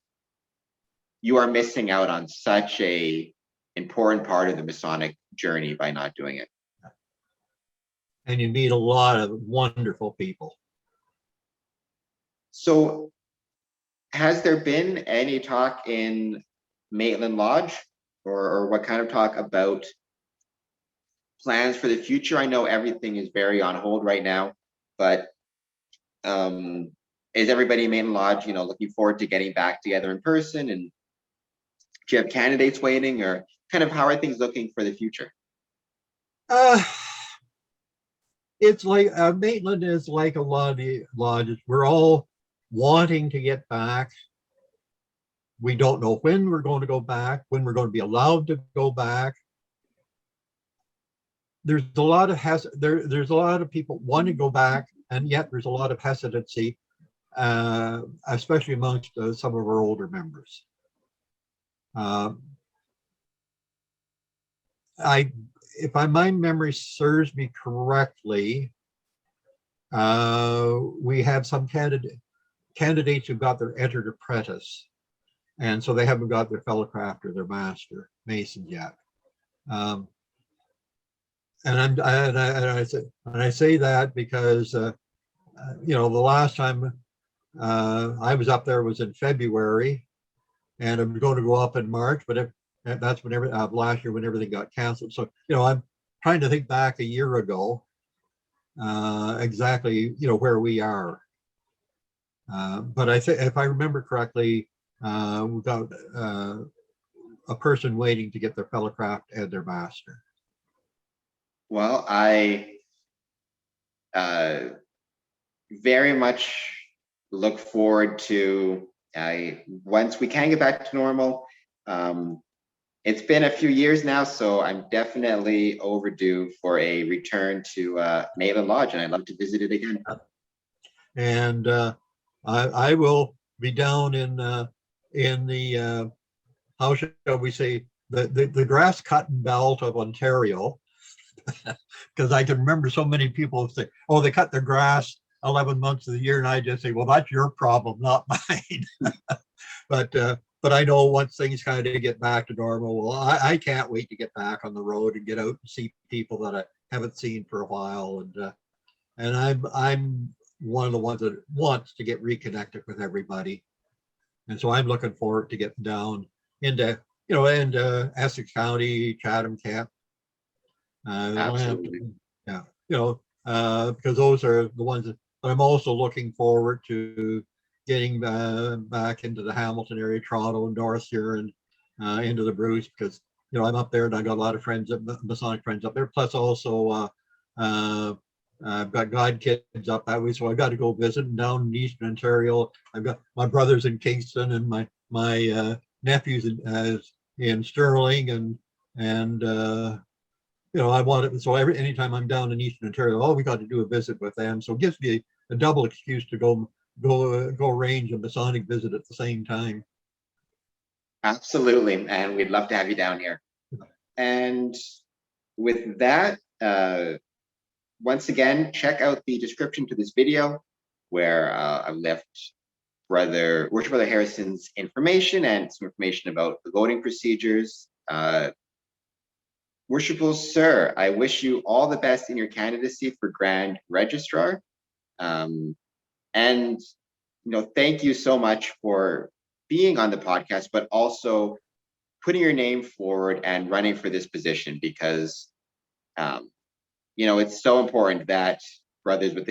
[SPEAKER 1] you are missing out on such a important part of the Masonic journey by not doing it.
[SPEAKER 2] And you meet a lot of wonderful people.
[SPEAKER 1] So has there been any talk in Maitland Lodge, or what kind of talk about plans for the future? I know everything is very on hold right now, but is everybody in Maitland Lodge, looking forward to getting back together in person? And do you have candidates waiting, or kind of how are things looking for the future?
[SPEAKER 2] It's like Maitland is like a lot of the lodges. We're all wanting to get back. We don't know when we're going to go back, when we're going to be allowed to go back. There's a lot of there's a lot of people wanting to go back, and yet there's a lot of hesitancy, especially amongst some of our older members. If my memory serves me correctly, we have some candidates who got their entered apprentice, and so they haven't got their fellow craft or their master mason yet. And I say that because the last time I was up there was in February, and I'm going to go up in March, but that's when last year when everything got canceled. So I'm trying to think back a year ago, exactly where we are. But I think if I remember correctly, we got a person waiting to get their fellow craft and their master.
[SPEAKER 1] Well, I very much look forward to once we can get back to normal. It's been a few years now, so I'm definitely overdue for a return to Maitland Lodge, and I'd love to visit it again.
[SPEAKER 2] And I will be down in the how shall we say, the grass cutting belt of Ontario, because I can remember so many people say, "Oh, they cut their grass 11 months of the year," and I just say, "Well, that's your problem, not mine." But I know once things kind of get back to normal, well, I can't wait to get back on the road and get out and see people that I haven't seen for a while, and I'm one of the ones that wants to get reconnected with everybody, and so I'm looking forward to getting down into into Essex County, Chatham, Kent,
[SPEAKER 1] Absolutely.
[SPEAKER 2] yeah, because those are the ones that, but I'm also looking forward to getting back into the Hamilton area, Toronto, North here, and into the Bruce, because I'm up there and I got a lot of friends, Masonic friends up there. Plus also I've got god kids up that way, so I got to go visit them down in Eastern Ontario. I've got my brothers in Kingston and my nephews in Sterling, and I want it. So anytime I'm down in Eastern Ontario, we got to do a visit with them. So it gives me a double excuse to go arrange a Masonic visit at the same time.
[SPEAKER 1] Absolutely, and we'd love to have you down here. And with that, once again, check out the description to this video where I've left Worship Brother Harrison's information and some information about the voting procedures. Worshipful Sir, I wish you all the best in your candidacy for Grand Registrar. And thank you so much for being on the podcast, but also putting your name forward and running for this position, because it's so important that brothers with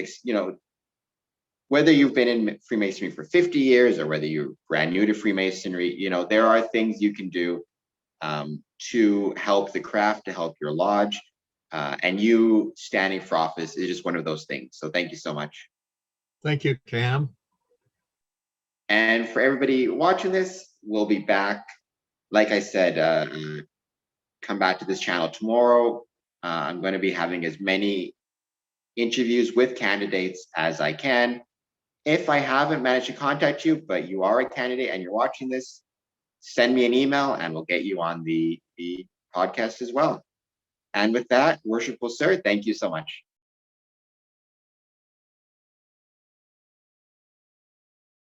[SPEAKER 1] whether you've been in Freemasonry for 50 years or whether you're brand new to Freemasonry, there are things you can do to help the craft, to help your lodge, and you standing for office is just one of those things. So thank you so much.
[SPEAKER 2] Thank you, Cam.
[SPEAKER 1] And for everybody watching this, we'll be back. Like I said, come back to this channel tomorrow. I'm going to be having as many interviews with candidates as I can. If I haven't managed to contact you, but you are a candidate and you're watching this, send me an email and we'll get you on the podcast as well. And with that, Worshipful Sir, thank you so much.